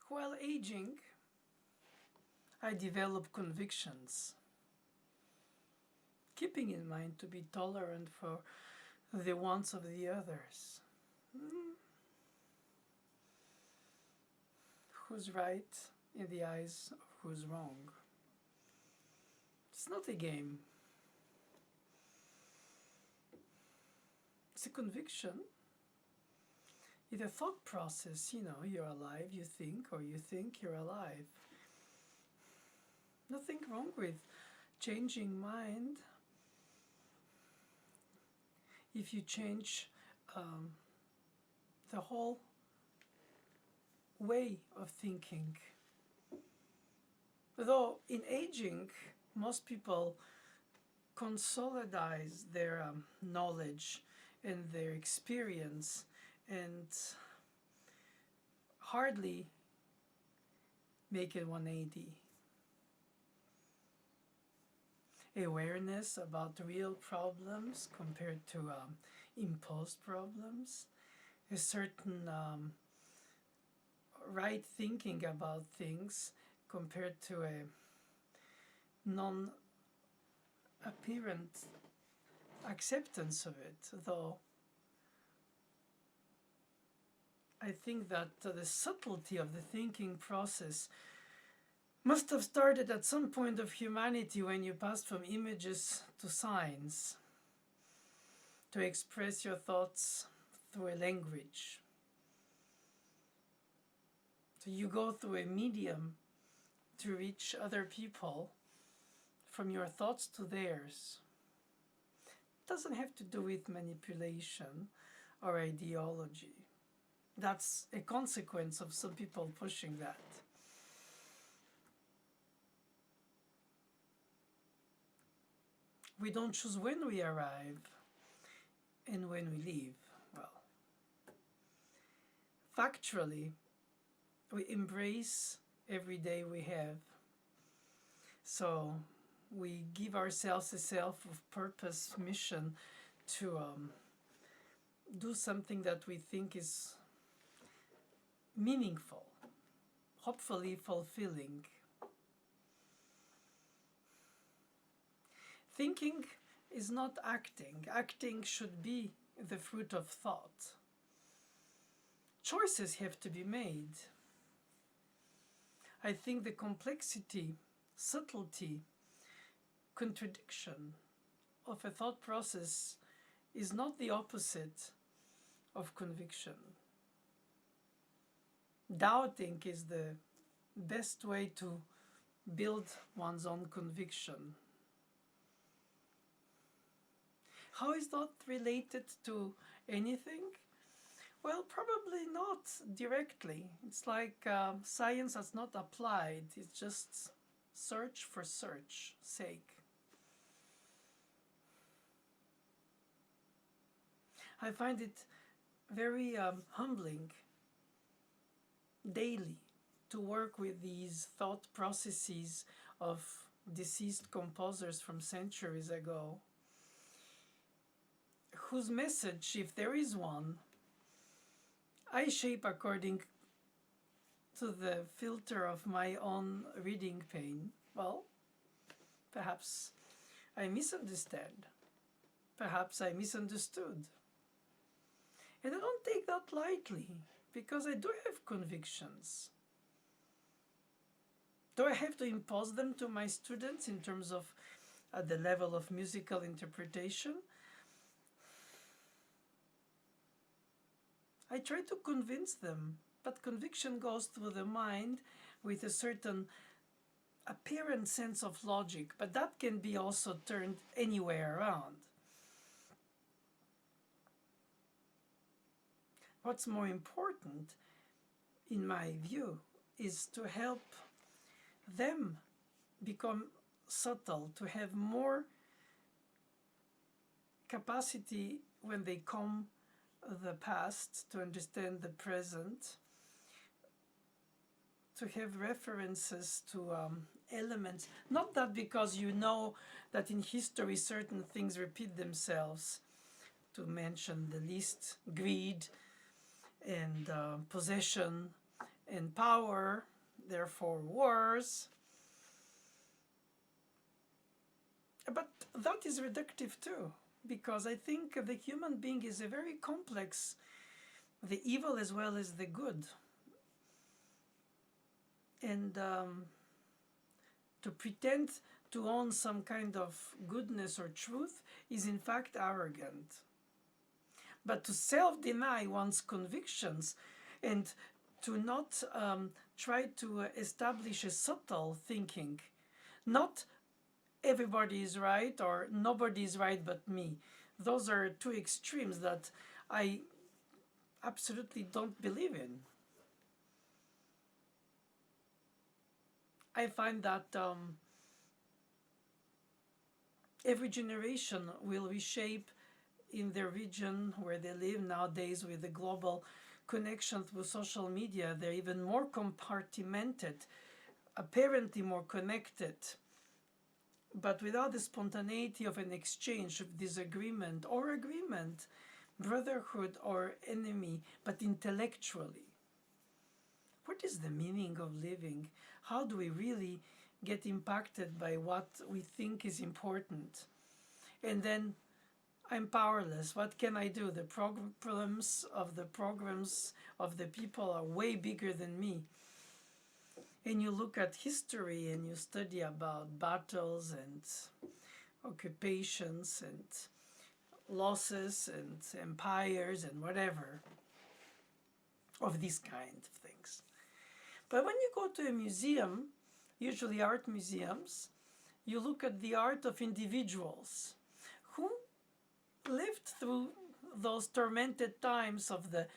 While aging, I develop convictions, keeping in mind to be tolerant for the wants of the others. Who's right in the eyes of who's wrong? It's not a game. It's a conviction. It's a thought process, you're alive, you think, or you think you're alive. Nothing wrong with changing mind if you change the whole way of thinking. Though in aging, most people consolidate their knowledge and their experience and hardly make it 180. Awareness about real problems compared to imposed problems, a certain right thinking about things compared to a non-apparent acceptance of it, though I think that the subtlety of the thinking process must have started at some point of humanity when you passed from images to signs, to express your thoughts through a language. So you go through a medium to reach other people, from your thoughts to theirs. It doesn't have to do with manipulation or ideology. That's a consequence of some people pushing that. We don't choose when we arrive and when we leave. Well, factually, we embrace every day we have. So we give ourselves a self of purpose, mission to do something that we think is meaningful, hopefully fulfilling. Thinking is not acting. Acting should be the fruit of thought. Choices have to be made. I think the complexity, subtlety, contradiction of a thought process is not the opposite of conviction. Doubting is the best way to build one's own conviction. How is that related to anything? Well, probably not directly. It's like science has not applied. It's just search for search sake. I find it very humbling daily to work with these thought processes of deceased composers from centuries ago, whose message, if there is one, I shape according to the filter of my own reading pain. Well, perhaps I misunderstand. Perhaps I misunderstood. And I don't take that lightly, because I do have convictions. Do I have to impose them to my students in terms of at the level of musical interpretation? I try to convince them, but conviction goes through the mind with a certain apparent sense of logic, but that can be also turned anywhere around. What's more important, in my view, is to help them become subtle, to have more capacity when they come the past, to understand the present, to have references to elements. Not that because you know that in history certain things repeat themselves, to mention the least greed and possession and power, therefore wars. But that is reductive too, because I think the human being is a very complex, the evil as well as the good. And to pretend to own some kind of goodness or truth is in fact arrogant. But to self-deny one's convictions and to not try to establish a subtle thinking, not everybody is right or nobody is right but me. Those are two extremes that I absolutely don't believe in. I find that every generation will reshape in their region where they live. Nowadays, with the global connection through social media, they're even more compartmented, apparently more connected, but without the spontaneity of an exchange of disagreement or agreement, brotherhood or enemy, but intellectually. What is the meaning of living? How do we really get impacted by what we think is important? And then I'm powerless. What can I do? The problems of the people are way bigger than me. And you look at history and you study about battles and occupations and losses and empires and whatever of these kind of things. But when you go to a museum, usually art museums, you look at the art of individuals who lived through those tormented times of the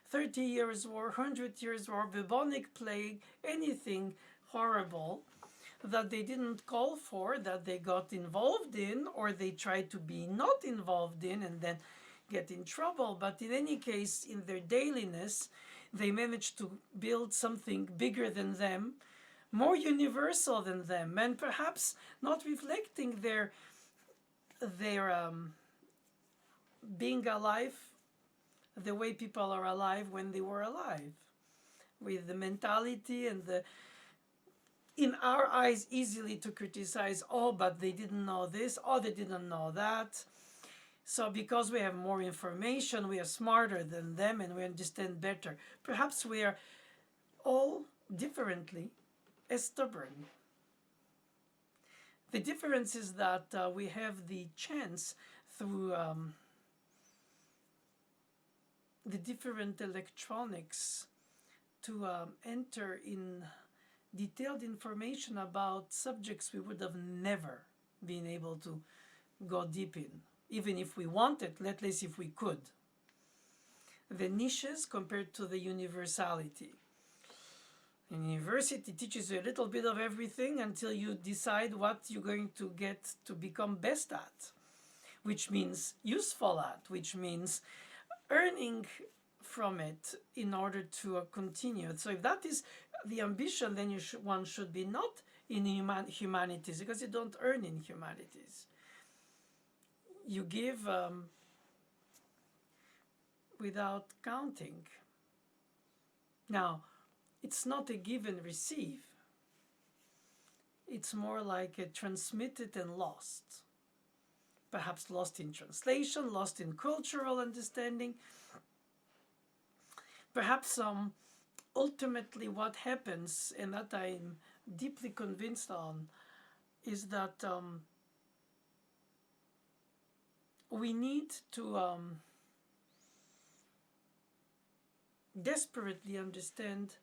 30 Years' War, 100 Years' War, bubonic plague, anything horrible that they didn't call for, that they got involved in, or they tried to be not involved in and then get in trouble. But in any case, in their dailiness, they managed to build something bigger than them, more universal than them, and perhaps not reflecting their being alive the way people are alive when they were alive, with the mentality and the, in our eyes, easily to criticize, oh, but they didn't know this, oh, they didn't know that. So because we have more information, we are smarter than them and we understand better. Perhaps we are all differently as stubborn. The difference is that we have the chance through the different electronics to enter in detailed information about subjects we would have never been able to go deep in, even if we wanted, at least if we could. The niches compared to the universality. In university teaches you a little bit of everything until you decide what you're going to get to become best at, which means useful at, which means earning from it in order to continue. So if that is the ambition, then one should be not in humanities, because you don't earn in humanities. You give without counting. Now, it's not a give and receive. It's more like a transmitted and lost. Perhaps lost in translation, lost in cultural understanding. Perhaps ultimately what happens, and that I'm deeply convinced on, is that we need to desperately understand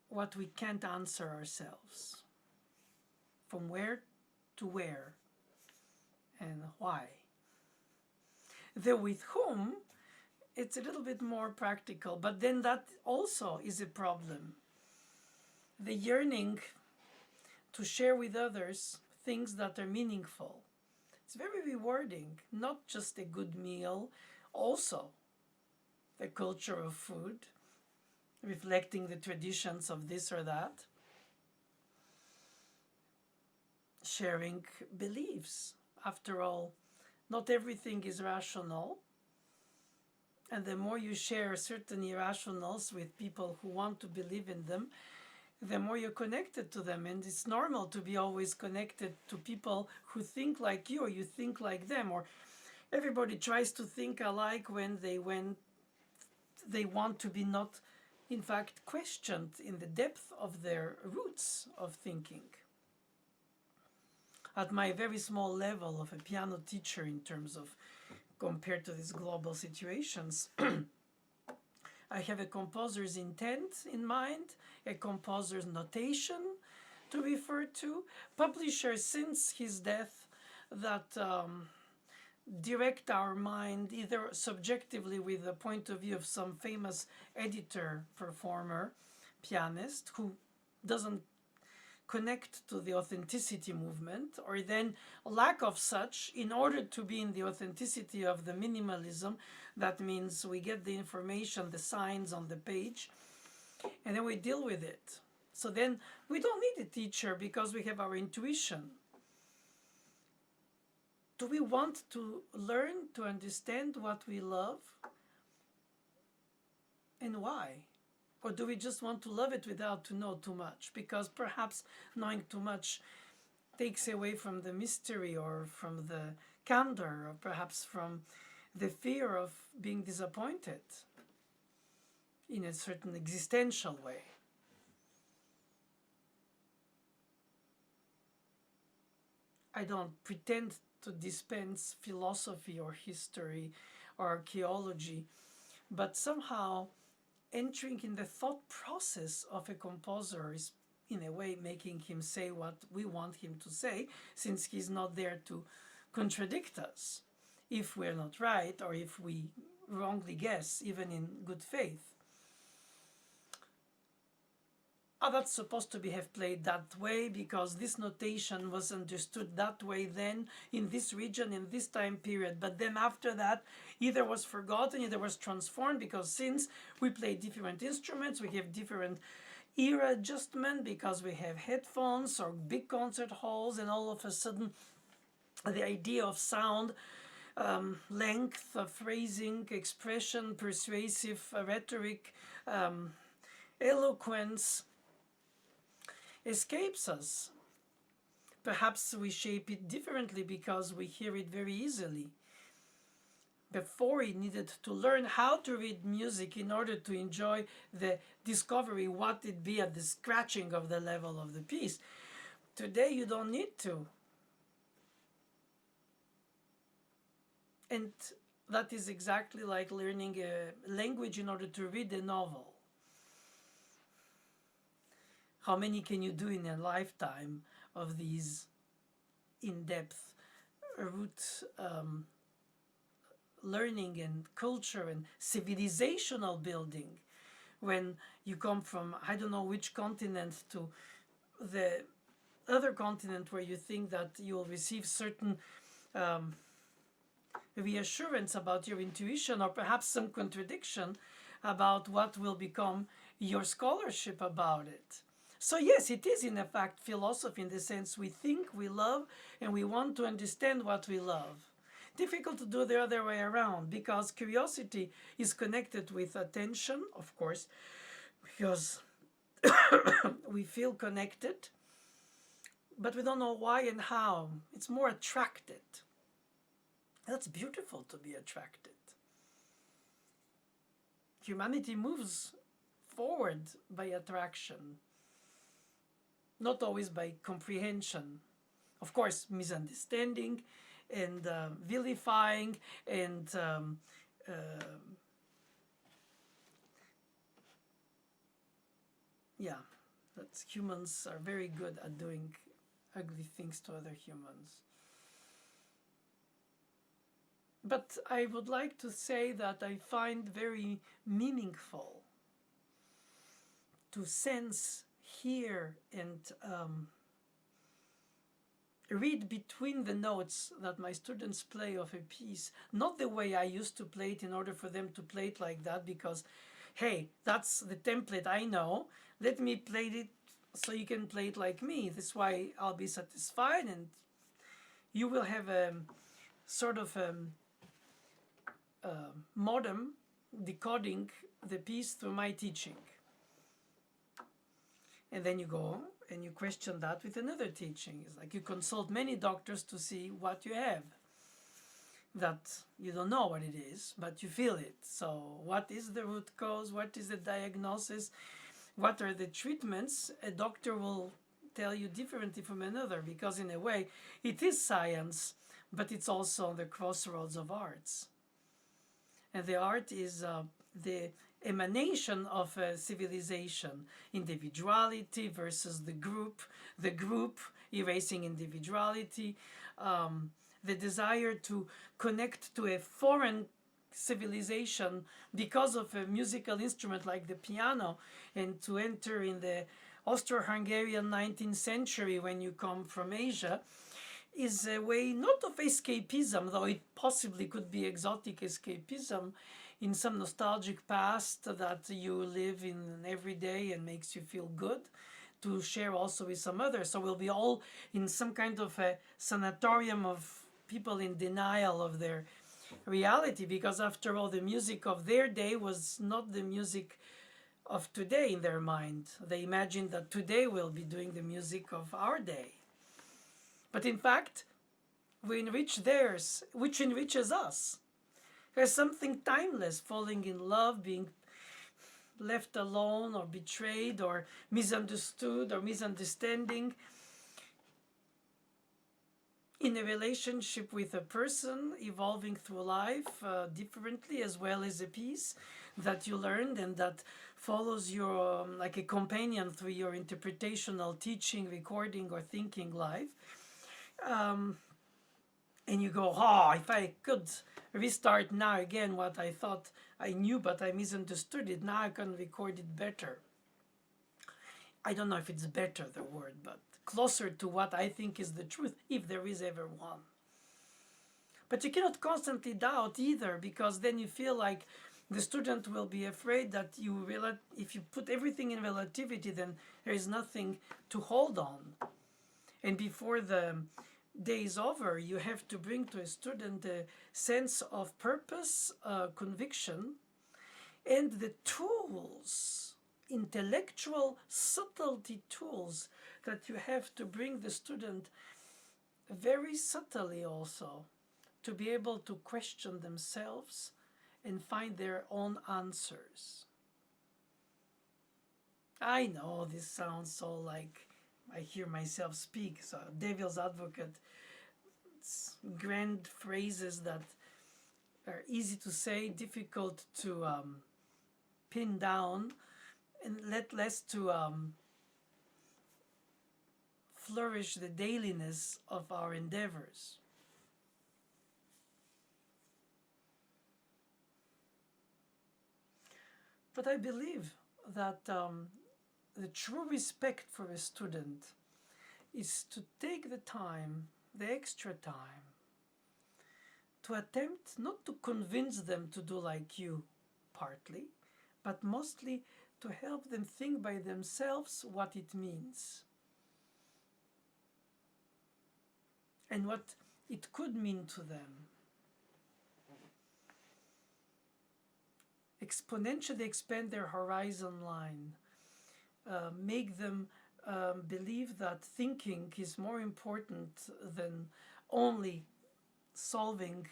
what we can't answer ourselves. From where to where and why. The with whom, it's a little bit more practical, but then that also is a problem. The yearning to share with others things that are meaningful. It's very rewarding, not just a good meal, also the culture of food, reflecting the traditions of this or that. Sharing beliefs. After all, not everything is rational. And the more you share certain irrationals with people who want to believe in them, the more you're connected to them. And it's normal to be always connected to people who think like you, or you think like them, or everybody tries to think alike when they want to be not, in fact, questioned in the depth of their roots of thinking. At my very small level of a piano teacher, in terms of compared to these global situations, I have a composer's intent in mind, a composer's notation to refer to, publisher since his death that direct our mind either subjectively with the point of view of some famous editor, performer, pianist who doesn't connect to the authenticity movement, or then lack of such in order to be in the authenticity of the minimalism. That means we get the information, the signs on the page, and then we deal with it. So then we don't need a teacher because we have our intuition. Do we want to learn to understand what we love and why? Or do we just want to love it without to know too much? Because perhaps knowing too much takes away from the mystery, or from the candor, or perhaps from the fear of being disappointed in a certain existential way. I don't pretend to dispense philosophy or history or archaeology, but somehow entering in the thought process of a composer is, in a way, making him say what we want him to say, since he's not there to contradict us if we're not right, or if we wrongly guess, even in good faith. That's supposed to have played that way because this notation was understood that way then, in this region, in this time period. But then after that, either was forgotten, either was transformed, because since we play different instruments, we have different ear adjustment, because we have headphones or big concert halls, and all of a sudden the idea of sound, length, phrasing, expression, persuasive rhetoric, eloquence, escapes us. Perhaps we shape it differently because we hear it very easily. Before, he needed to learn how to read music in order to enjoy the discovery, what it be at the scratching of the level of the piece. Today you don't need to. And that is exactly like learning a language in order to read a novel. How many can you do in a lifetime of these in-depth root learning and culture and civilizational building, when you come from I don't know which continent to the other continent, where you think that you will receive certain reassurance about your intuition, or perhaps some contradiction about what will become your scholarship about it. So yes, it is in fact philosophy, in the sense we think, we love, and we want to understand what we love. Difficult to do the other way around, because curiosity is connected with attention, of course, because we feel connected, but we don't know why and how. It's more attracted. That's beautiful, to be attracted. Humanity moves forward by attraction, not always by comprehension. Of course, misunderstanding and vilifying and that humans are very good at doing ugly things to other humans. But I would like to say that I find very meaningful to sense, hear, and read between the notes that my students play of a piece, not the way I used to play it in order for them to play it like that, because, hey, that's the template I know, let me play it so you can play it like me. That's why I'll be satisfied, and you will have a sort of modem decoding the piece through my teaching. And then you go and you question that with another teaching. It's like you consult many doctors to see what you have. That you don't know what it is, but you feel it. So what is the root cause? What is the diagnosis? What are the treatments? A doctor will tell you differently from another, because in a way it is science, but it's also on the crossroads of arts. And the art is the emanation of a civilization, individuality versus the group erasing individuality, the desire to connect to a foreign civilization because of a musical instrument like the piano, and to enter in the Austro-Hungarian 19th century when you come from Asia, is a way not of escapism, though it possibly could be exotic escapism in some nostalgic past that you live in every day and makes you feel good, to share also with some others. So we'll be all in some kind of a sanatorium of people in denial of their reality, because after all, the music of their day was not the music of today in their mind. They imagined that today we'll be doing the music of our day. But in fact, we enrich theirs, which enriches us. There's something timeless, falling in love, being left alone or betrayed or misunderstood or misunderstanding in a relationship with a person, evolving through life differently, as well as a piece that you learned and that follows your, like a companion through your interpretational teaching, recording, or thinking life. And you go, if I could restart now again what I thought I knew but I misunderstood it, now I can record it better. I don't know if it's better, the word, but closer to what I think is the truth, if there is ever one. But you cannot constantly doubt either, because then you feel like the student will be afraid that if you put everything in relativity, then there is nothing to hold on. And before the day is over, you have to bring to a student a sense of purpose, conviction, and the tools, intellectual subtlety tools, that you have to bring the student very subtly also to be able to question themselves and find their own answers. I know this sounds so like I hear myself speak, so devil's advocate. It's grand phrases that are easy to say, difficult to pin down, and less to flourish the dailiness of our endeavors. But I believe that the true respect for a student is to take the time, the extra time, to attempt not to convince them to do like you, partly, but mostly to help them think by themselves what it means and what it could mean to them. Exponentially expand their horizon line, make them believe that thinking is more important than only solving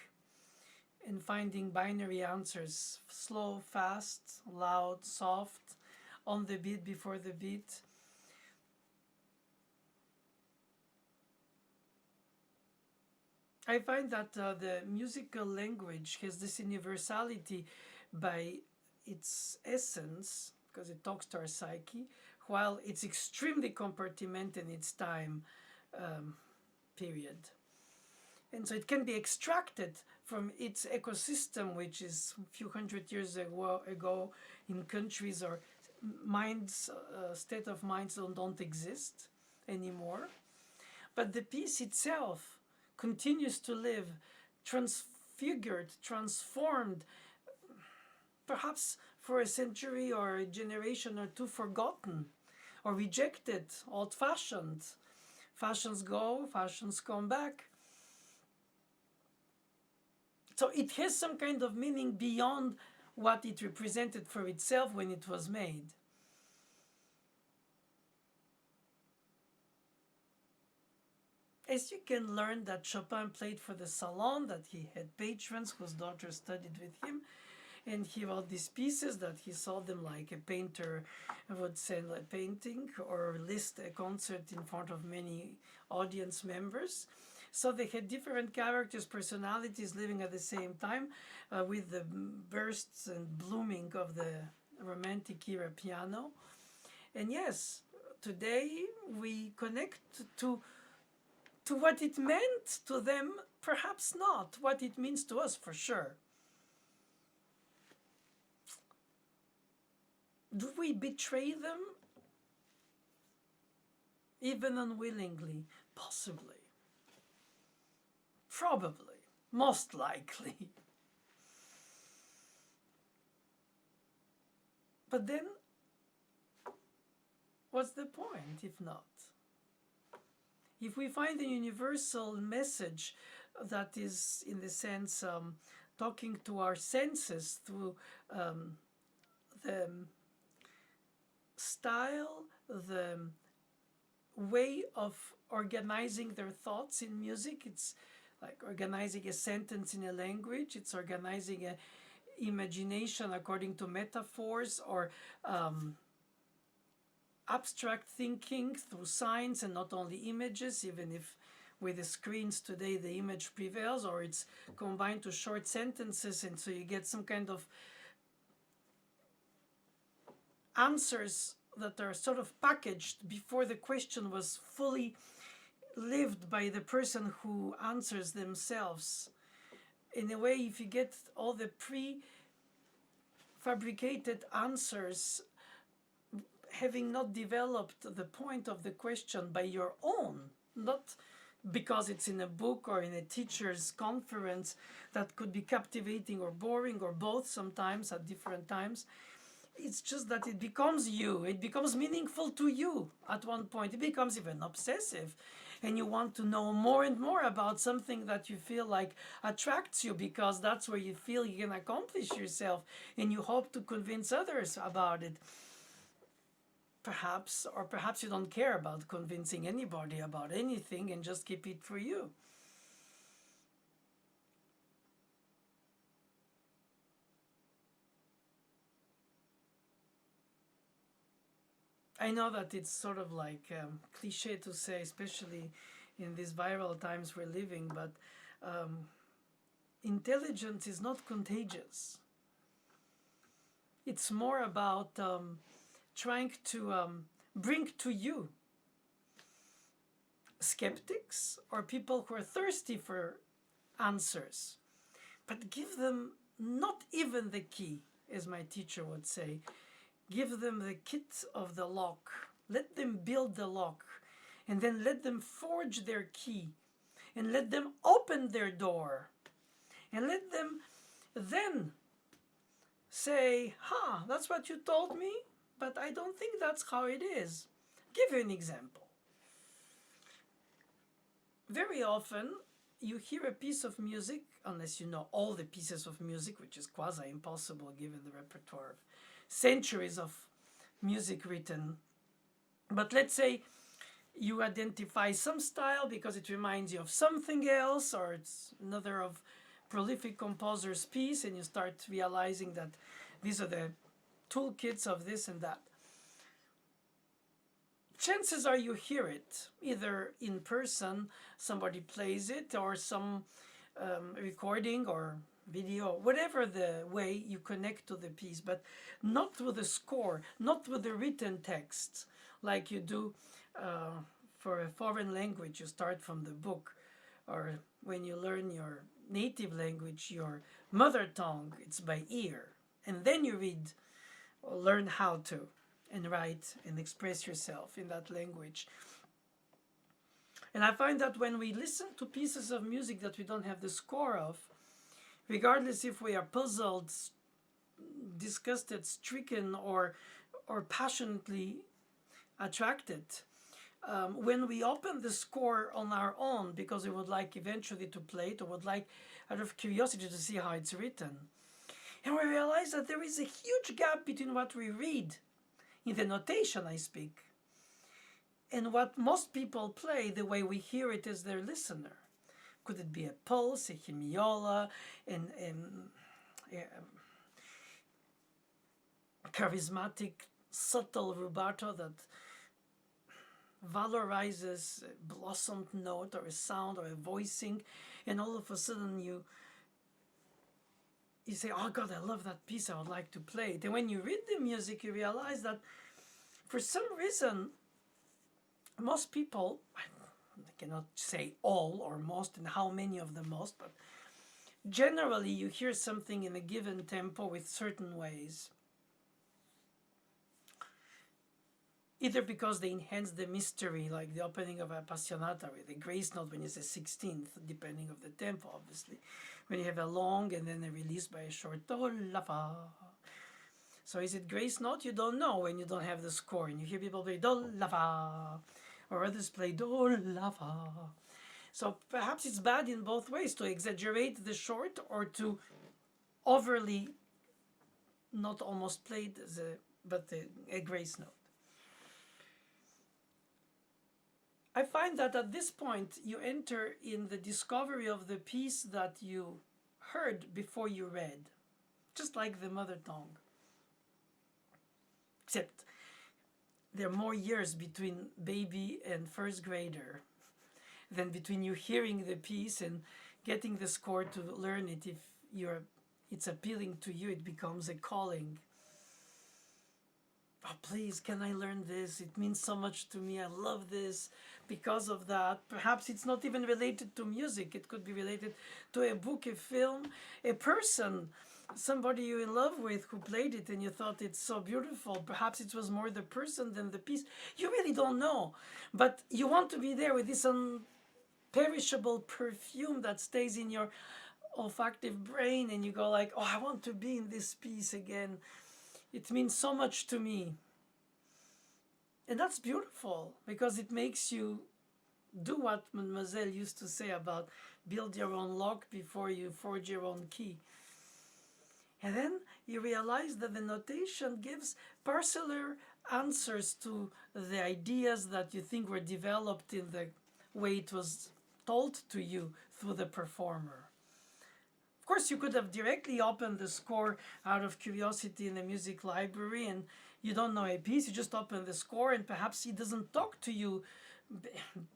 and finding binary answers, slow, fast, loud, soft, on the beat, before the beat. I find that the musical language has this universality by its essence, because it talks to our psyche, while it's extremely compartmented in its time period. And so it can be extracted from its ecosystem, which is a few hundred years ago in countries or minds, state of minds don't exist anymore. But the piece itself continues to live, transfigured, transformed, perhaps for a century or a generation or two forgotten or rejected, old-fashioned. Fashions go, fashions come back. So it has some kind of meaning beyond what it represented for itself when it was made. As you can learn that Chopin played for the salon, that he had patrons whose daughters studied with him, and he wrote these pieces that he saw them like a painter would send a painting or list a concert in front of many audience members. So they had different characters, personalities living at the same time with the bursts and blooming of the Romantic era piano. And yes, today we connect to what it meant to them, perhaps not. What it means to us, for sure. Do we betray them? Even unwillingly? Possibly. Probably. Most likely. But then, what's the point if not? If we find a universal message that is, in the sense, talking to our senses through the style, the way of organizing their thoughts in music, it's like organizing a sentence in a language, it's organizing a imagination according to metaphors, or abstract thinking through signs and not only images, even if with the screens today the image prevails, or it's combined to short sentences, and so you get some kind of answers that are sort of packaged before the question was fully lived by the person who answers themselves. In a way, if you get all the pre-fabricated answers, having not developed the point of the question by your own, not because it's in a book or in a teacher's conference that could be captivating or boring or both sometimes at different times. It's just that it becomes you. It becomes meaningful to you at one point. It becomes even obsessive. And you want to know more and more about something that you feel like attracts you, because that's where you feel you can accomplish yourself, and you hope to convince others about it. Perhaps, or perhaps you don't care about convincing anybody about anything and just keep it for you. I know that it's sort of like cliche to say, especially in these viral times we're living, but intelligence is not contagious. It's more about trying to bring to you skeptics or people who are thirsty for answers, but give them not even the key, as my teacher would say. Give them the kit of the lock. Let them build the lock, and then let them forge their key, and let them open their door, and let them then say, that's what you told me, but I don't think that's how it is. Give you an example. Very often you hear a piece of music, unless you know all the pieces of music, which is quasi impossible given the repertoire of centuries of music written. But let's say you identify some style because it reminds you of something else, or it's another of prolific composer's piece, and you start realizing that these are the toolkits of this and that. Chances are you hear it, either in person, somebody plays it, or some recording or video, whatever the way you connect to the piece, but not with the score, not with the written text, like you do for a foreign language. You start from the book, or when you learn your native language, your mother tongue, it's by ear, and then you read or learn how to and write and express yourself in that language. And I find that when we listen to pieces of music that we don't have the score of, regardless if we are puzzled, disgusted, stricken, or passionately attracted, when we open the score on our own because we would like eventually to play it, or would like out of curiosity to see how it's written, And we realize that there is a huge gap between what we read, in the notation I speak, and what most people play the way we hear it as their listener. Could it be a pulse, a hemiola, a charismatic, subtle rubato that valorizes a blossomed note or a sound or a voicing, and all of a sudden you say, oh God, I love that piece, I would like to play it. And when you read the music, you realize that for some reason, most people, I cannot say all or most and how many of the most, but generally you hear something in a given tempo with certain ways. Either because they enhance the mystery, like the opening of Appassionata with a grace note when it's a 16th, depending of the tempo, obviously. When you have a long and then a release by a short do la fa. So is it grace note? You don't know when you don't have the score. And you hear people play do la fa, or others play do la fa. So perhaps it's bad in both ways, to exaggerate the short or to overly not almost play but a grace note. I find that at this point you enter in the discovery of the piece that you heard before you read, just like the mother tongue. Except there are more years between baby and first grader than between you hearing the piece and getting the score to learn it. If it's appealing to you, it becomes a calling. Oh, please, can I learn this? It means so much to me. I love this because of that. Perhaps it's not even related to music. It could be related to a book, a film, a person, somebody you're in love with who played it and you thought it's so beautiful. Perhaps it was more the person than the piece. You really don't know. But you want to be there with this unperishable perfume that stays in your olfactive brain, and you go like, oh, I want to be in this piece again. It means so much to me. And that's beautiful because it makes you do what Mademoiselle used to say about build your own lock before you forge your own key. And then you realize that the notation gives parceller answers to the ideas that you think were developed in the way it was told to you through the performer. Of course, you could have directly opened the score out of curiosity in the music library and you don't know a piece, you just open the score and perhaps he doesn't talk to you.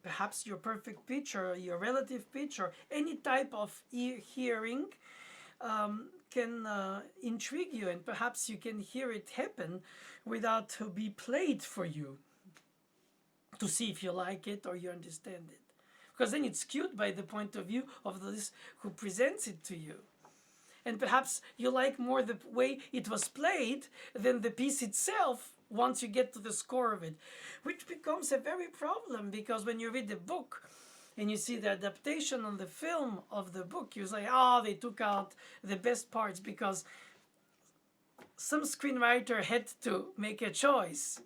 Perhaps your perfect pitch or your relative pitch or any type of hearing can intrigue you, and perhaps you can hear it happen without to be played for you to see if you like it or you understand it. Because then it's skewed by the point of view of this who presents it to you. And perhaps you like more the way it was played than the piece itself once you get to the score of it, which becomes a very problem, because when you read the book and you see the adaptation on the film of the book, you say, oh, they took out the best parts because some screenwriter had to make a choice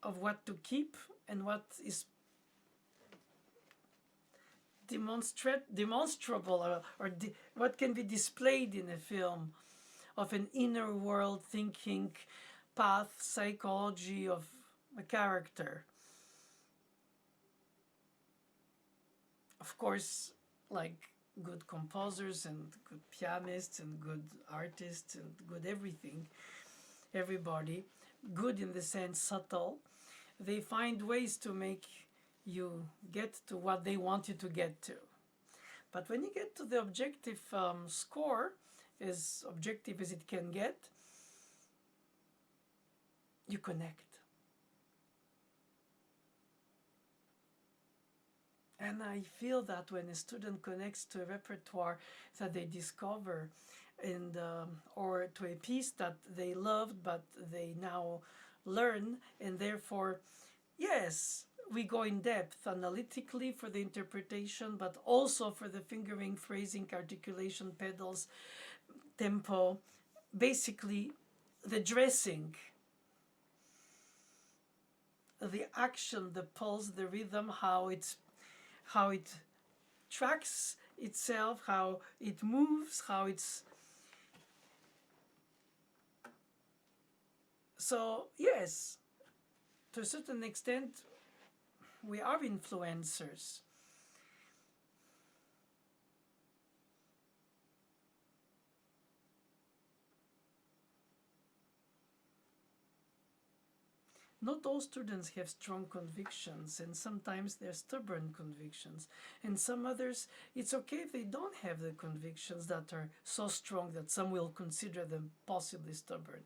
of what to keep and what is demonstrable or what can be displayed in a film of an inner world thinking path, psychology of a character. Of course, like good composers and good pianists and good artists and good everything, everybody, good in the sense subtle, they find ways to make you get to what they want you to get to. But when you get to the objective score, as objective as it can get, you connect. And I feel that when a student connects to a repertoire that they discover, and or to a piece that they loved but they now learn, and therefore, yes, we go in depth analytically for the interpretation, but also for the fingering, phrasing, articulation, pedals, tempo, basically the dressing, the action, the pulse, the rhythm, how it tracks itself, how it moves, how it's... So, yes, to a certain extent, we are influencers. Not all students have strong convictions, and sometimes they're stubborn convictions. And some others, it's okay if they don't have the convictions that are so strong that some will consider them possibly stubborn.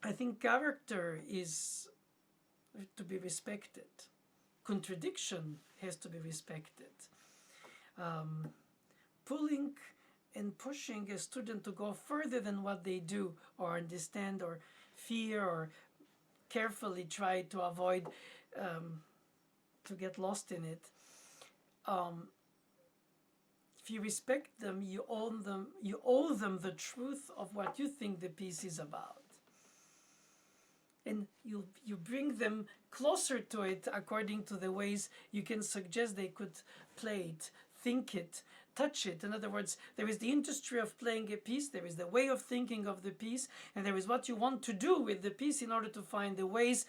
I think character is to be respected. Contradiction has to be respected. Pulling and pushing a student to go further than what they do or understand or fear or carefully try to avoid to get lost in it. If you respect them, you owe them the truth of what you think the piece is about. And you bring them closer to it according to the ways you can suggest they could play it, think it, touch it. In other words, there is the industry of playing a piece, there is the way of thinking of the piece, and there is what you want to do with the piece in order to find the ways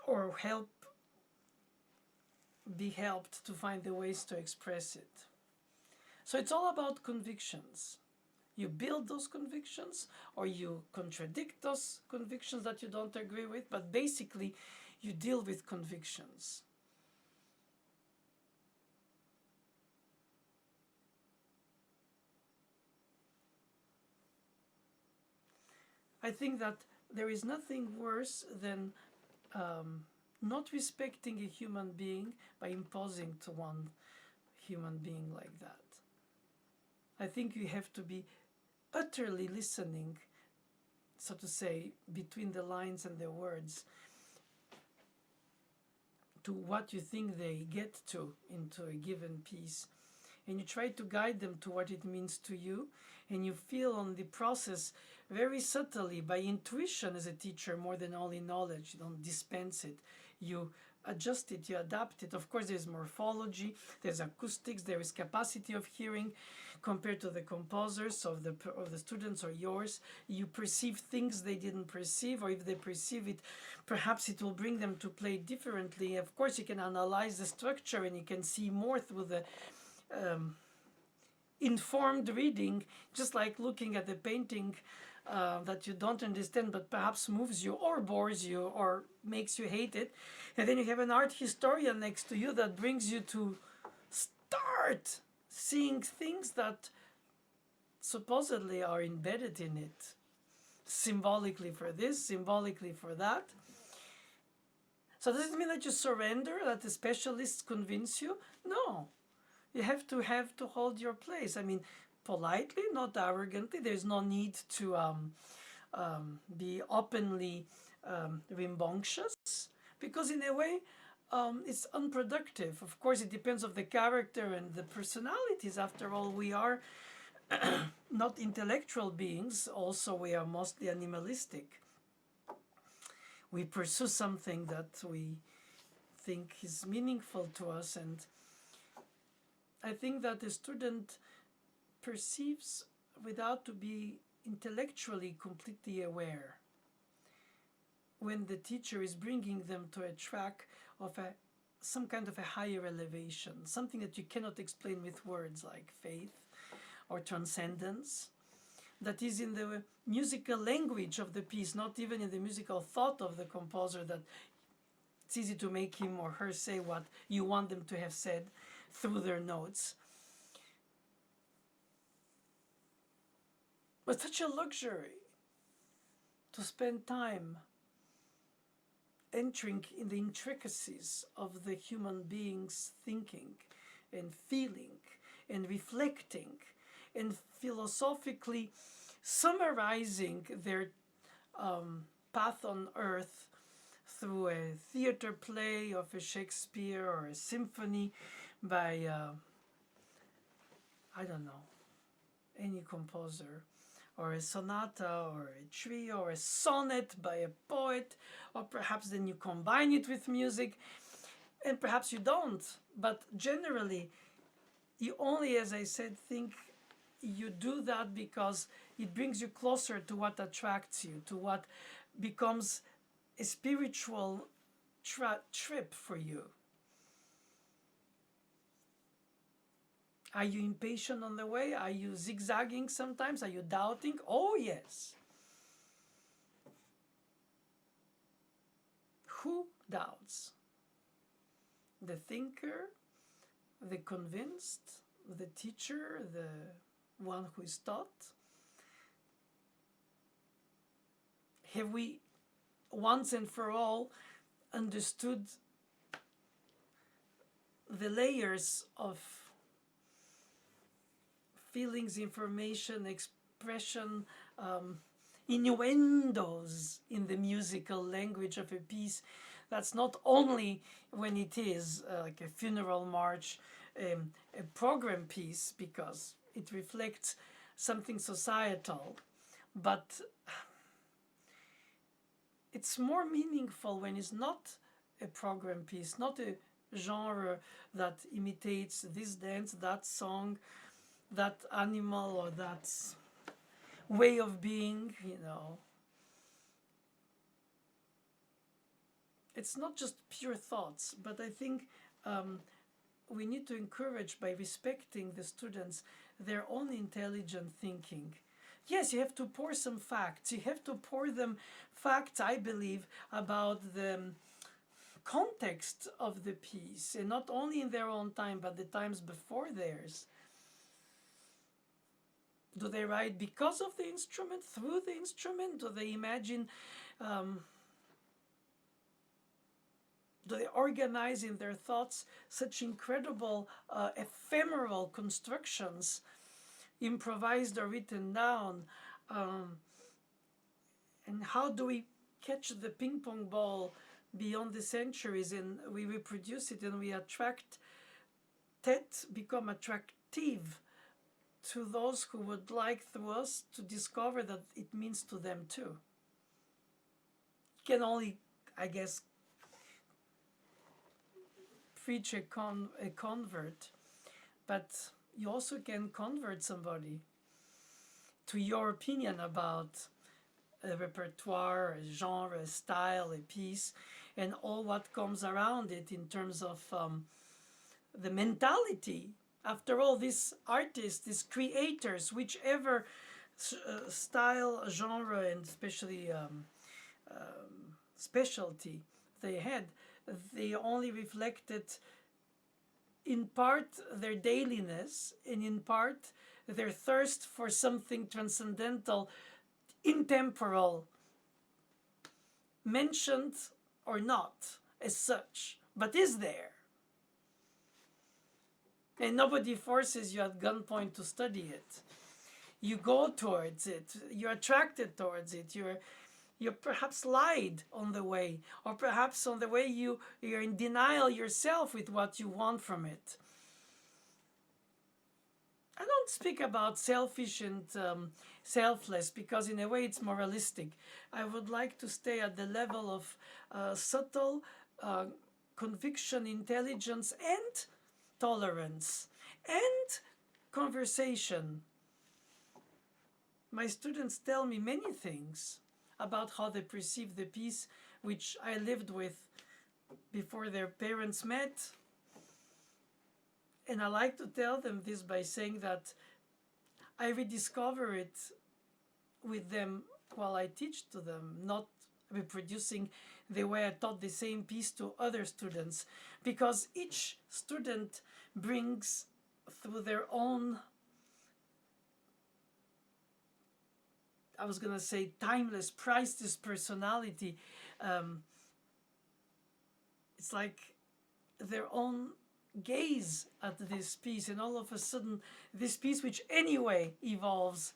or be helped to find the ways to express it. So it's all about convictions. You build those convictions or you contradict those convictions that you don't agree with, but basically you deal with convictions. I think that there is nothing worse than not respecting a human being by imposing to one human being like that. I think you have to be utterly listening, so to say, between the lines and the words, to what you think they get to into a given piece. And you try to guide them to what it means to you, and you feel on the process very subtly by intuition as a teacher more than only knowledge. You don't dispense it. You adjust it, you adapt it. Of course, there's morphology, there's acoustics, there is capacity of hearing compared to the composers of the students or yours. You perceive things they didn't perceive, or if they perceive it, perhaps it will bring them to play differently. Of course, you can analyze the structure and you can see more through the informed reading, just like looking at the painting that you don't understand but perhaps moves you or bores you or makes you hate it. And then you have an art historian next to you that brings you to start seeing things that supposedly are embedded in it, symbolically for this, symbolically for that. So does it mean that you surrender, that the specialists convince you? No. You have to hold your place. I mean, politely, not arrogantly. There's no need to be openly rambunctious, because in a way it's unproductive. Of course, it depends on the character and the personalities. After all, we are not intellectual beings. Also, we are mostly animalistic. We pursue something that we think is meaningful to us, and I think that the student perceives without to be intellectually completely aware when the teacher is bringing them to a track of some kind of a higher elevation, something that you cannot explain with words, like faith or transcendence, that is in the musical language of the piece, not even in the musical thought of the composer, that it's easy to make him or her say what you want them to have said through their notes. But such a luxury to spend time entering in the intricacies of the human being's thinking and feeling and reflecting and philosophically summarizing their path on earth through a theater play of a Shakespeare or a symphony by, I don't know, any composer, or a sonata or a trio or a sonnet by a poet, or perhaps then you combine it with music, and perhaps you don't. But generally, you only, as I said, think you do that because it brings you closer to what attracts you, to what becomes a spiritual trip for you. Are you impatient on the way? Are you zigzagging sometimes? Are you doubting? Oh, yes. Who doubts? The thinker, the convinced, the teacher, the one who is taught? Have we once and for all understood the layers of feelings, information, expression, innuendos in the musical language of a piece? That's not only when it is like a funeral march, a program piece, because it reflects something societal, but it's more meaningful when it's not a program piece, not a genre that imitates this dance, that song, that animal, or that way of being, you know. It's not just pure thoughts, but I think we need to encourage, by respecting the students, their own intelligent thinking. Yes, you have to pour some facts. You have to pour them facts, I believe, about the context of the piece, and not only in their own time, but the times before theirs. Do they write because of the instrument, through the instrument? Do they imagine, do they organize in their thoughts such incredible ephemeral constructions, improvised or written down? And how do we catch the ping pong ball beyond the centuries, and we reproduce it, and we become attractive to those who would like, through us, to discover that it means to them too? You can only, I guess, preach a convert, but you also can convert somebody to your opinion about a repertoire, a genre, a style, a piece, and all what comes around it in terms of the mentality. After all, these artists, these creators, whichever style, genre, and especially specialty they had, they only reflected in part their dailiness, and in part their thirst for something transcendental, intemporal, mentioned or not as such, but is there. And nobody forces you at gunpoint to study it. You go towards it, you're attracted towards it, you're perhaps lied on the way, or perhaps on the way you're in denial yourself with what you want from it. I don't speak about selfish and selfless, because in a way it's moralistic. I would like to stay at the level of subtle conviction, intelligence, and tolerance, and conversation. My students tell me many things about how they perceive the piece, which I lived with before their parents met. And I like to tell them this by saying that I rediscover it with them while I teach to them, not reproducing the way I taught the same piece to other students, because each student brings through their own, I was going to say, timeless, priceless personality. It's like their own gaze at this piece, and all of a sudden this piece, which anyway evolves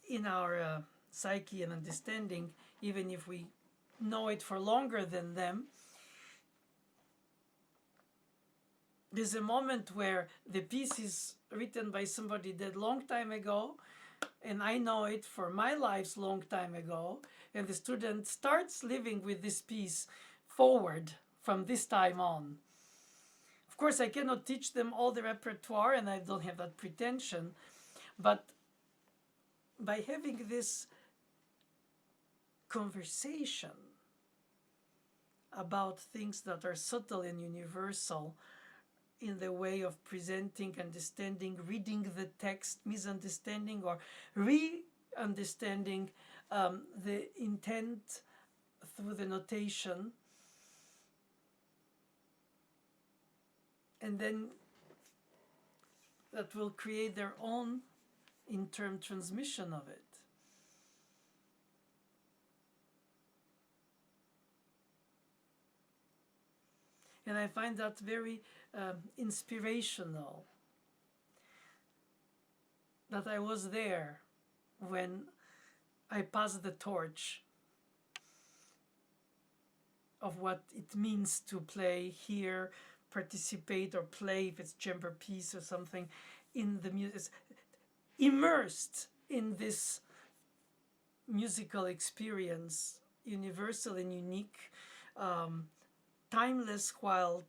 in our psyche and understanding, even if we know it for longer than them, there's a moment where the piece is written by somebody that long time ago, and I know it for my life's long time ago, and the student starts living with this piece forward from this time on. Of course, I cannot teach them all the repertoire, and I don't have that pretension, but by having this conversation about things that are subtle and universal in the way of presenting, understanding, reading the text, misunderstanding or re-understanding the intent through the notation, and then that will create their own in-term transmission of it. And I find that very inspirational, that I was there when I passed the torch of what it means to play, hear, participate, or play, if it's chamber piece or something, in the music, immersed in this musical experience, universal and unique, timeless while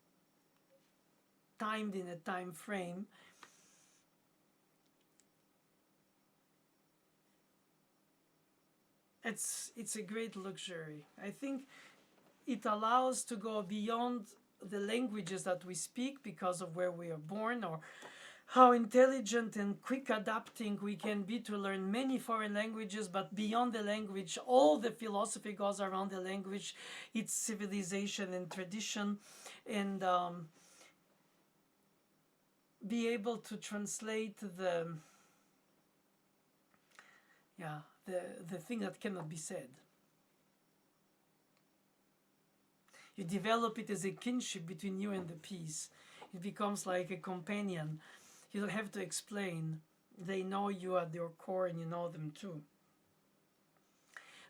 timed in a time frame. It's a great luxury. I think it allows to go beyond the languages that we speak because of where we are born, or how intelligent and quick adapting we can be to learn many foreign languages, but beyond the language, all the philosophy goes around the language, its civilization and tradition, and be able to translate the thing that cannot be said. You develop it as a kinship between you and the piece. It becomes like a companion. You don't have to explain. They know you at their core and you know them too.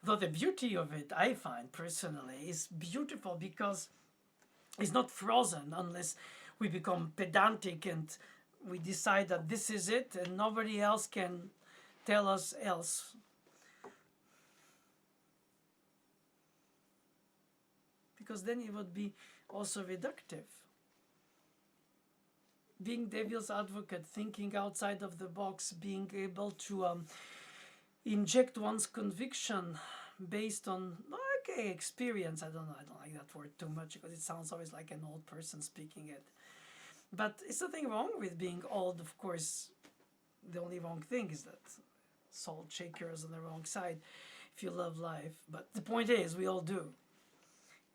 Though the beauty of it, I find personally, is beautiful because it's not frozen unless we become pedantic and we decide that this is it and nobody else can tell us else. Because then it would be also reductive. Being devil's advocate, thinking outside of the box, being able to inject one's conviction based on experience. I don't like that word too much because it sounds always like an old person speaking it. But it's nothing wrong with being old, of course. The only wrong thing is that salt shakers on the wrong side if you love life. But the point is, we all do.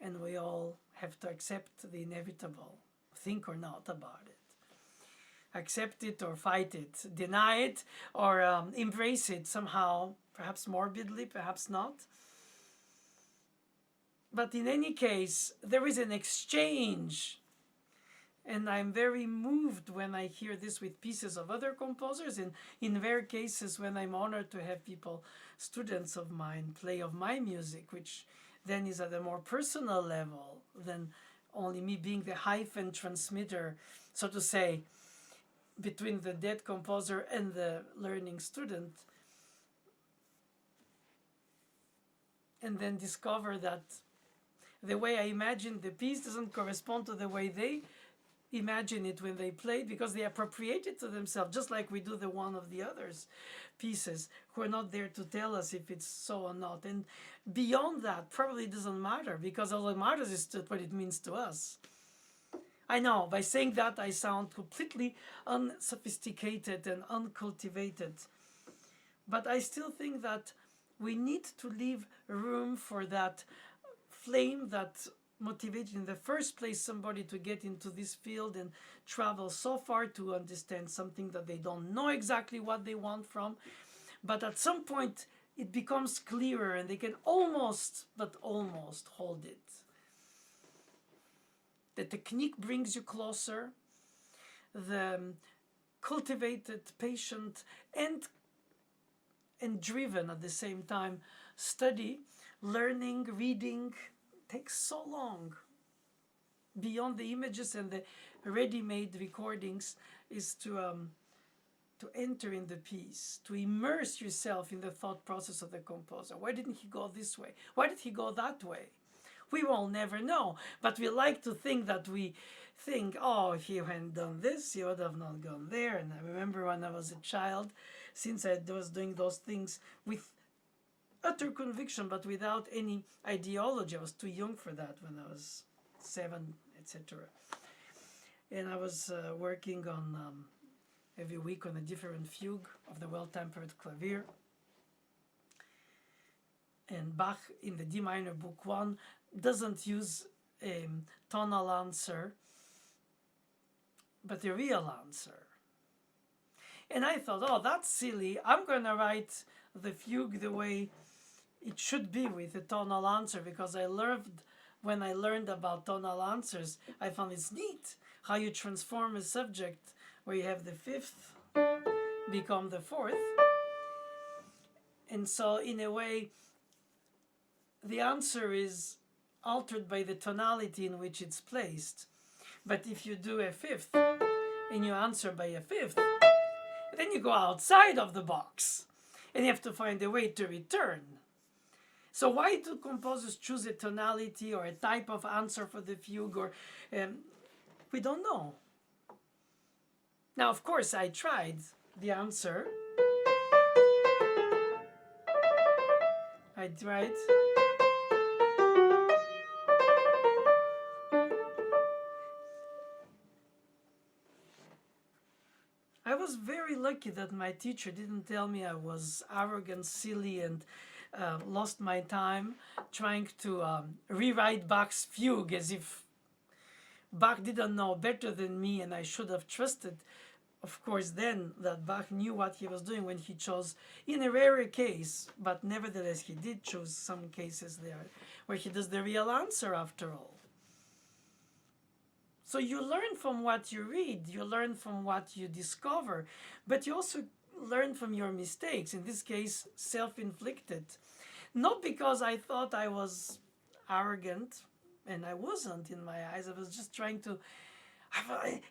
And we all have to accept the inevitable, think or not about it. Accept it or fight it, deny it or embrace it somehow, perhaps morbidly, perhaps not. But in any case, there is an exchange. And I'm very moved when I hear this with pieces of other composers, and in rare cases when I'm honored to have people, students of mine, play of my music, which then is at a more personal level than only me being the hyphen transmitter, so to say, between the dead composer and the learning student. And then discover that the way I imagine the piece doesn't correspond to the way they imagine it when they play, because they appropriate it to themselves, just like we do the one of the others pieces, who are not there to tell us if it's so or not. And beyond that, probably doesn't matter, because all that matters is what it means to us. I know, by saying that, I sound completely unsophisticated and uncultivated. But I still think that we need to leave room for that flame that motivated in the first place somebody to get into this field and travel so far to understand something that they don't know exactly what they want from. But at some point, it becomes clearer and they can almost hold it. The technique brings you closer. The cultivated, patient, and driven at the same time study, learning, reading takes so long. Beyond the images and the ready-made recordings is to enter in the piece, to immerse yourself in the thought process of the composer. Why didn't he go this way? Why did he go that way? We will never know. But we like to think that we think, oh, if he hadn't done this, he would have not gone there. And I remember when I was a child, since I was doing those things with utter conviction, but without any ideology. I was too young for that when I was 7, etc. And I was working on every week on a different fugue of the well-tempered clavier. And Bach in the D minor book 1 doesn't use a tonal answer, but a real answer. And I thought, oh, that's silly. I'm going to write the fugue the way it should be with a tonal answer, because I learned, when I learned about tonal answers, I found it's neat how you transform a subject where you have the 5th become the 4th. And so in a way, the answer is altered by the tonality in which it's placed. But if you do a 5th and you answer by a 5th, then you go outside of the box and you have to find a way to return. So why do composers choose a tonality or a type of answer for the fugue? Or we don't know. Now, of course, I tried the answer. I tried. I was very lucky that my teacher didn't tell me I was arrogant, silly, and lost my time trying to rewrite Bach's fugue as if Bach didn't know better than me, and I should have trusted, of course, then that Bach knew what he was doing when he chose, in a rare case, but nevertheless he did choose some cases there where he does the real answer after all. So you learn from what you read, you learn from what you discover, but you also learn from your mistakes, in this case self-inflicted. Not because I thought I was arrogant, and I wasn't in my eyes. I was just trying to,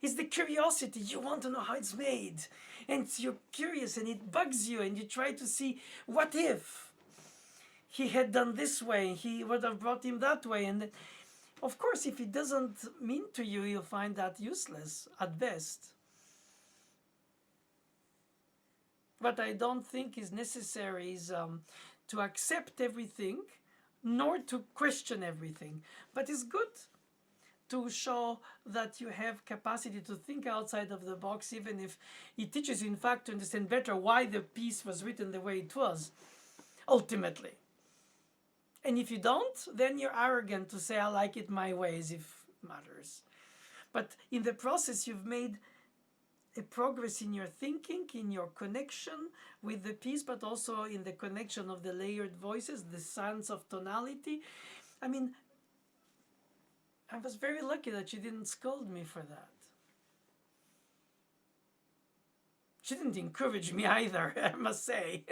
it's the curiosity. You want to know how it's made, and you're curious and it bugs you, and you try to see, what if he had done this way, he would have brought him that way. And of course, if it doesn't mean to you, you'll find that useless at best. What I don't think is necessary is to accept everything, nor to question everything. But it's good to show that you have capacity to think outside of the box, even if it teaches you, in fact, to understand better why the piece was written the way it was, ultimately. And if you don't, then you're arrogant to say, I like it my way, as if it matters. But in the process, you've made a progress in your thinking, in your connection with the piece, but also in the connection of the layered voices, the sense of tonality. I mean, I was very lucky that she didn't scold me for that. She didn't encourage me either, I must say.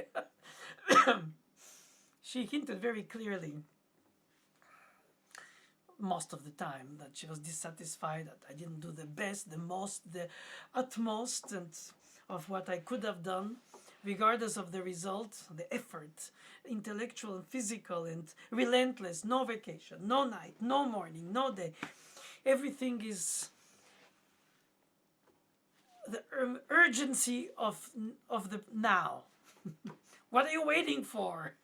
She hinted very clearly, most of the time, that she was dissatisfied, that I didn't do the best, the most, the utmost, and of what I could have done, regardless of the result, the effort, intellectual and physical, and relentless, no vacation, no night, no morning, no day. Everything is the urgency of the now. What are you waiting for?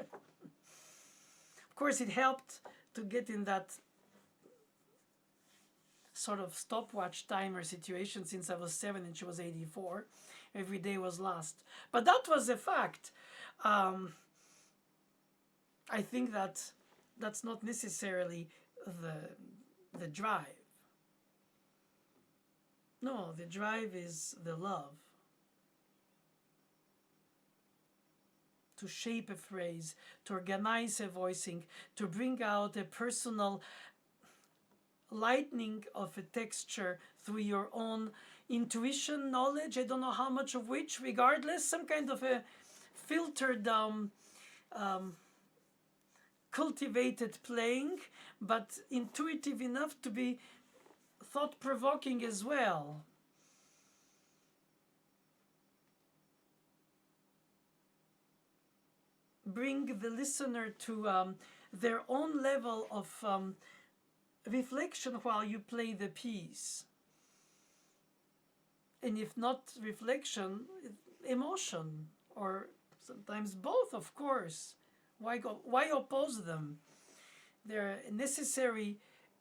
Of course, it helped to get in that sort of stopwatch timer situation since I was 7 and she was 84. Every day was lost. But that was a fact. I think that that's not necessarily the drive. No, the drive is the love. To shape a phrase, to organize a voicing, to bring out a personal lightening of a texture through your own intuition, knowledge, I don't know how much of which, regardless, some kind of a filtered, cultivated playing, but intuitive enough to be thought-provoking as well. Bring the listener to their own level of reflection while you play the piece. And if not reflection, emotion, or sometimes both, of course. Why oppose them? They're necessary,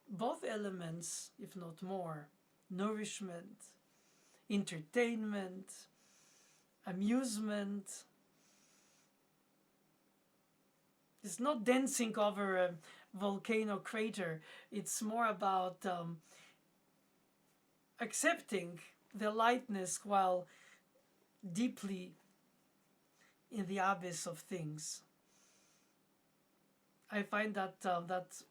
both elements, if not more. Nourishment, entertainment, amusement. It's not dancing over a volcano crater. It's more about accepting the lightness while deeply in the abyss of things. I find that that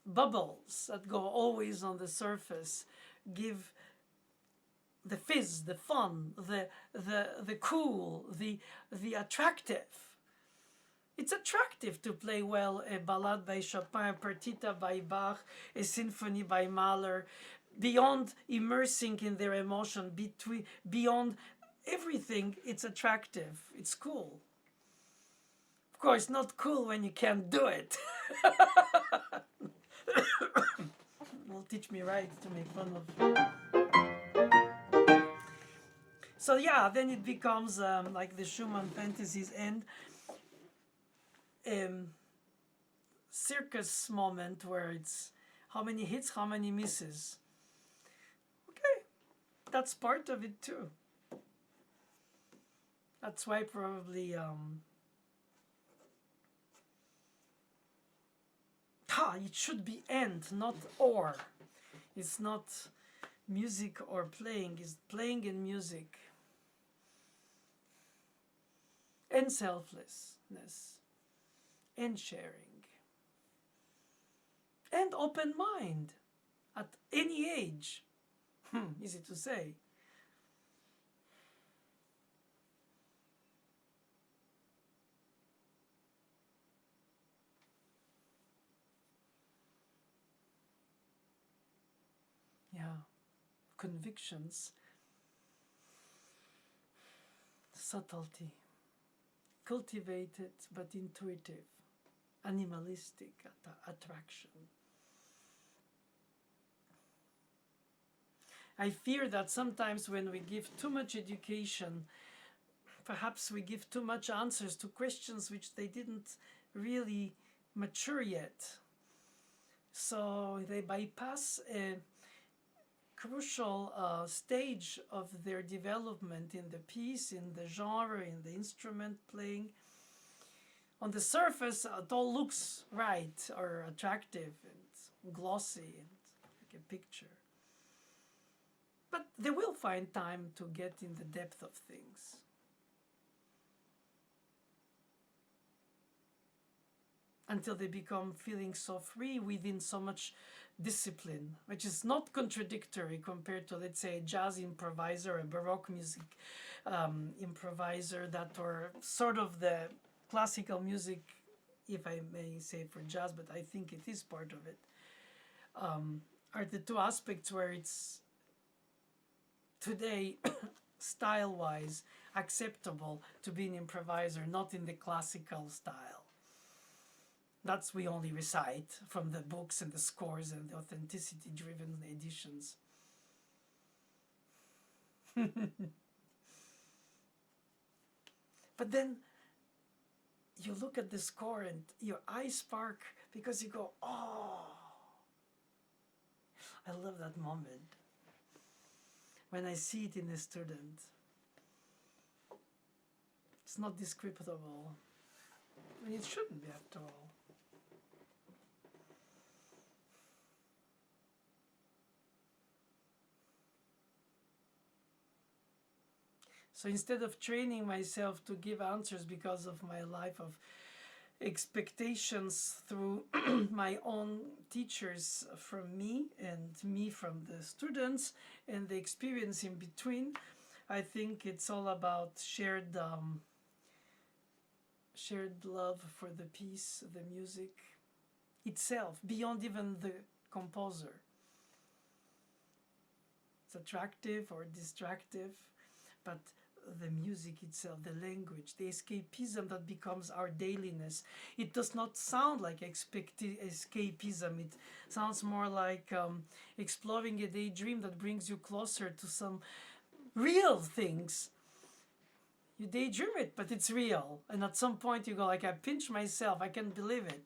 bubbles that go always on the surface give the fizz, the fun, the cool, the attractive. It's attractive to play well a ballade by Chopin, a partita by Bach, a symphony by Mahler, beyond immersing in their emotion, beyond everything. It's attractive. It's cool. Of course, not cool when you can't do it. Will teach me right to make fun of. So yeah, then it becomes like the Schumann fantasies end. Circus moment where it's how many hits, how many misses. Okay, that's part of it too. That's why probably it should be and, not or. It's not music or playing, it's playing and music. And selflessness. And sharing. And open mind. At any age. Easy to say. Yeah. Convictions. Subtlety. Cultivated but intuitive. Animalistic attraction. I fear that sometimes when we give too much education, perhaps we give too much answers to questions which they didn't really mature yet. So they bypass a crucial stage of their development in the piece, in the genre, in the instrument playing. On the surface, it all looks right or attractive and glossy and like a picture. But they will find time to get in the depth of things. Until they become feeling so free within so much discipline, which is not contradictory compared to, let's say, a jazz improviser, a Baroque music improviser, that were sort of the classical music, if I may say, for jazz, but I think it is part of it, are the two aspects where it's today style-wise acceptable to be an improviser, not in the classical style. That's we only recite from the books and the scores and the authenticity-driven editions. But then you look at the score and your eyes spark because you go, oh, I love that moment. When I see it in a student, it's not descriptable. And it shouldn't be after all. So instead of training myself to give answers because of my life of expectations through my own teachers from me and me from the students and the experience in between, I think it's all about shared love for the piece, the music itself, beyond even the composer. It's attractive or distractive, but the music itself, the language, the escapism that becomes our dailiness. It does not sound like escapism. It sounds more like exploring a daydream that brings you closer to some real things. You daydream it, but it's real. And at some point you go like, I pinch myself, I can't believe it.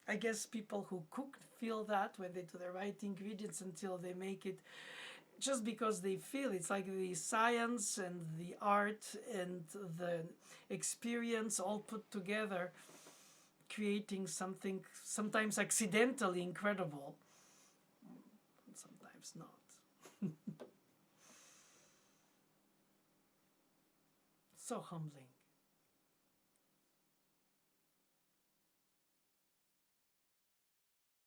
I guess people who cook feel that when they do the right ingredients until they make it just because they feel. It's like the science and the art and the experience all put together, creating something sometimes accidentally incredible, sometimes not. So humbling.